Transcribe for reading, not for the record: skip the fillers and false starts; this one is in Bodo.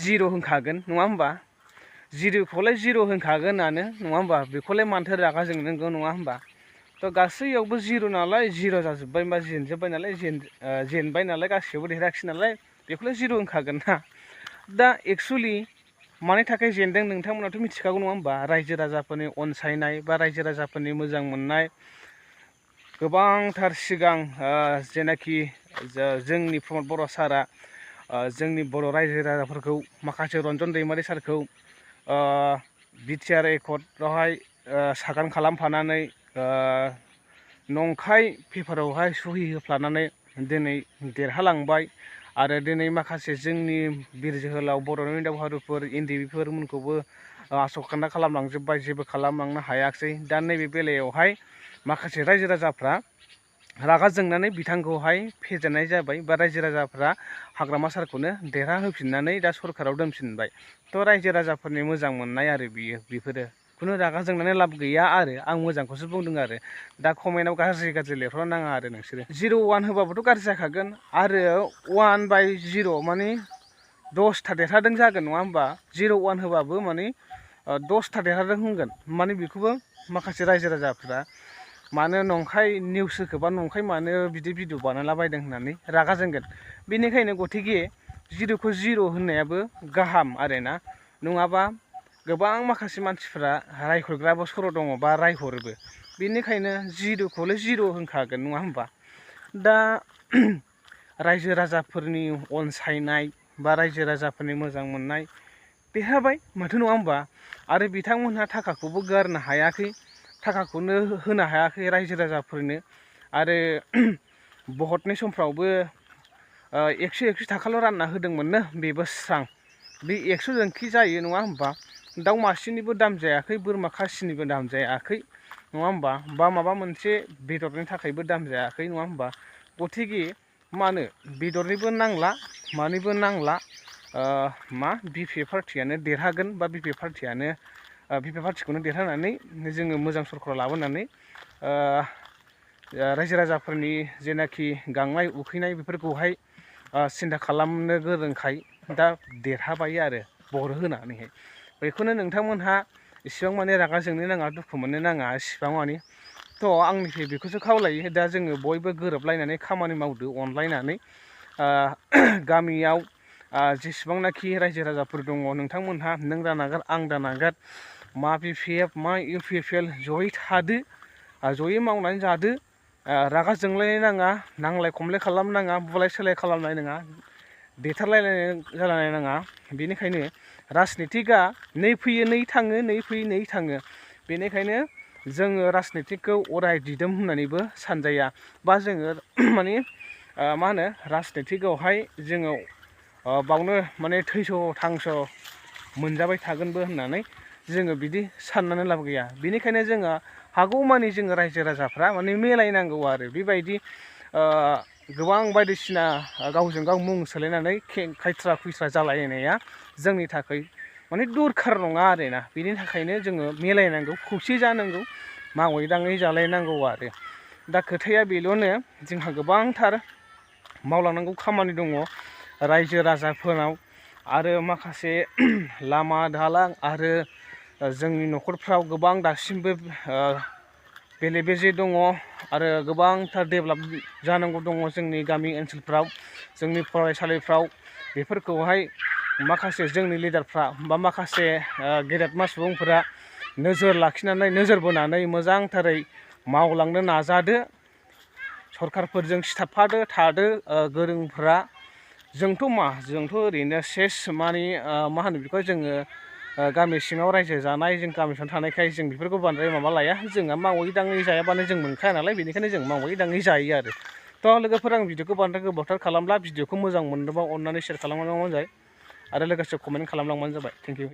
जिर' होनखागोन नङा होमबा जिर'खौलाय जिर' होनखागोनानो नङा होमबा बेखौलाय मानोथो रागा जोंनांगौ नङा होमबा थ' गासैयावबो जिर' नालाय जिर' जाजोब्बाय बा जेनजोब्बाय नालाय जेनबाय नालाय गासैयावबो देरहाखिसै नालाय बेखौलाय जिर' होनखागोन ना दा एक्सुवेलि मानि थाखाय जेनदों नोंथांमोनाथ' मिथिखागौ नङा होमबा रायजो राजाफोरनि अनसायनाय बा रायजो राजाफोरनि मोजां मोननाय गोबांथार सिगां जेनाखि जोंनि प्रमद बर' सारआ जोंनि बर' रायजो राजाफोरखौ माखासे रन्जन दैमारि सारखौ बिटिआर एकर्डआवहाय सागान खालामफानानै नंखाय पेपारावहाय सहि होफ्लानानै दिनै देरहालांबाय आरो दिनै माखासे जोंनि बिर जोहोलाव बर'नि दावहारुफोर एनडिएफबिफोरमोनखौबो आसखान्दा खालामलांजोब्बाय जेबो खालामलांनो हायाखिसै दा नैबे बेलायावहाय माखासे रायजो राजाफ्रा रागा जोंनानै बिथांखौहाय फेजेननाय जाबाय बा रायजो राजाफ्रा हाग्रामा सारखौनो देरहाहोफिननानै दा सरकाराव दोनफिनबाय थ' रायजो राजाफोरनि मोजां मोननाय आरो बेफोरो खुनु रागा जोंनानै लाब गैया आरो आं मोजांखौसो बुंदों आरो दा कमेन्टआव गाज्रि लिरहरनो नाङा आरो नोंसोरो 0-1 होबाबोथ' गाज्रि जाखागोन आरो 1/0 माने 10था देरहादों जागोन नङा होमबा 0-1 होबाबो माने 10था देरहादों होनगोन माने बेखौबो माखासे रायजो राजाफ्रा मानो नंखाय निउस होखोबा नंखाय मानो बिदि भिडिअ बानायलाबायदों होननानै रागा जोंगोन बेनिखायनो गथिखे 0खौ 0 होननायाबो गाहाम आरोना नङाबा गोबां माखासे मानसिफ्रा रायहरग्राबो सर' दङ बा रायहरोबो बेनिखायनो 0खौलाय 0 होनखागोन नङा होमबा दा रायजो राजाफोरनि अनसायनाय बा रायजो राजाफोरनि मोजां मोननाय देरहाबाय माथो नङा होमबा आरो बिथांमोनहा थाखाखौबो गारनो हायाखै थाखाखौनो होनो हायाखै रायजो राजाफोरनो आरो भटनि समफ्रावबो 100 थाखाल' रानना होदोंमोननो बेबो स्रां बे 100जोंखि जायो नङा होमबा दाउ मासेनिबो दाम जायाखै बोरमा खासिनिबो दाम जायाखै नङा होमबा बा माबा मोनसे बेदरनि थाखायबो दाम जायाखै नङा होमबा गथिखे मानो बेदरनिबो नांला मानिबो नांला मा बिपिएफ पार्टियानो देरहागोन बा बिपिएफ पार्टिखौनो देरहानानै जोङो मोजां सरकाराव लाबोनानै रायजो राजाफोरनि जेनाखि गांनाय उखैनाय बेफोरखौहाय सिन्था खालामनो गोरोंखाय दा देरहाबाय आरो बर होनानैहाय बेखौनो नोंथांमोनहा इसिबां माने रागा जोंनो नाङा दुखु मोननो नाङा इसिबां माने थ' आंनिफ्राय बेखौसो खावलायो दा जोङो बयबो गोरोबलायनानै खामानि मावदो अनलायनानै गामियाव जेसेबांनाखि रायजो राजाफोर दङ नोंथांमोनहा नों दानागार आं दानागार मा बिपिएफ मा इउपिपिएल जयै थादो जयै मावनानै जादो रागा जोंलायनो नाङा नांलाय खमलाय खालामनाङा बुलाय सोलाय खालामनाय नङा देथारलायनाय जालायनाय नाङा बेनिखायनो राजनितिकआ नै फैयो नै थाङो नै फैयो नै थाङो बेनिखायनो जोङो राजनितिकखौ अराय दिदोम होननानैबो सानजाया बा जोङो माने मा होनो राजनितिकआवहाय जोङो बावनो माने थैस' थांस' मोनजाबाय थागोनबो होननानै जोङो बिदि साननानै लाब गैया बेनिखायनो जोङो हागौमानि जोङो रायजो राजाफ्रा माने मिलायनांगौ आरो बेबायदि गोबां बायदिसिना गावजों गाव मुं सोलायनानै खायथ्रा खुइथ्रा जालायनाया जोंनि थाखाय माने दरखार नङा आरोना बेनि थाखायनो जोङो मिलायनांगौ खौसे जानांगौ मावै दाङै जालायनांगौ आरो दा खोथाया बेल'नो जोंहा गोबांथार मावलांनांगौ खामानि दङ रायजो राजाफोरनाव आरो माखासे लामा दालां आरो जोंनि न'खरफ्राव गोबां दासिमबो बेले बेजे दङ आरो गोबांथार डेभेलप जानांगौ दङ जोंनि गामि ओनसोलफ्राव जोंनि फरायसालिफ्राव बेफोरखौहाय माखासे जोंनि लिडारफ्रा बा माखासे गेदेरमा सुबुंफोरा नोजोर लाखिनानै नोजोर बोनानै मोजांथारै मावलांनो नाजादो सरकारफोरजों सिथाबफादो थादो गोरोंफ्रा जोंथ' ओरैनो सेस माने मा होनो बेखौ जोङो गामि सिङाव रायजो जानाय जों गामि सिङाव थानायखाय जों बेफोरखौ बांद्राय माबा लाया जोंहा मावै दाङै जायाबानो जों मोनखाया नालाय बेनिखायनो जों मावै दाङै जायो आरो थ' लोगोफोर आं भिडिअखौ बांद्राय गोबावथार खालामला भिडिअखौ मोजां मोनदोंबा अननानै शेयार खालामलांबानो जाबाय आरो लोगोसे कमेन्ट खालामलांबानो जाबाय थेंक इउ